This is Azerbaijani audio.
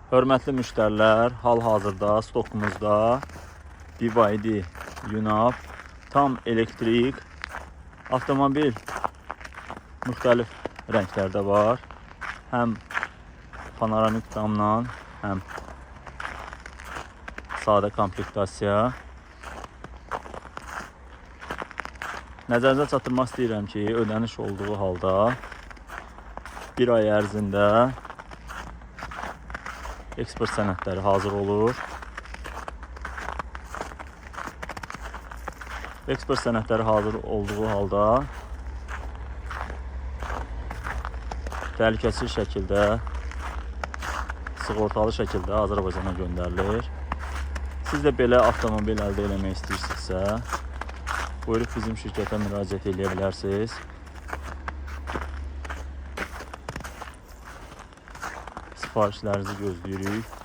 Hörmətli müştərilər, hal-hazırda stokumuzda BYD UNAV tam elektrik avtomobil müxtəlif rənglərdə var. Həm panoramik damla, həm sadə komplektasiya. Nəzərinizə çatdırmaq istəyirəm ki, ödəniş olduğu halda bir ay ərzində eksport sənədləri hazır olur. Eksport sənədləri hazır olduğu halda təhlükəsiz şəkildə, sığortalı şəkildə Azərbaycana göndərilir. Siz də belə avtomobil əldə etmək istəyirsinizsə, buyurub bizim şirkətə müraciət edə bilərsiniz. Sifarişlərinizi gözləyirik.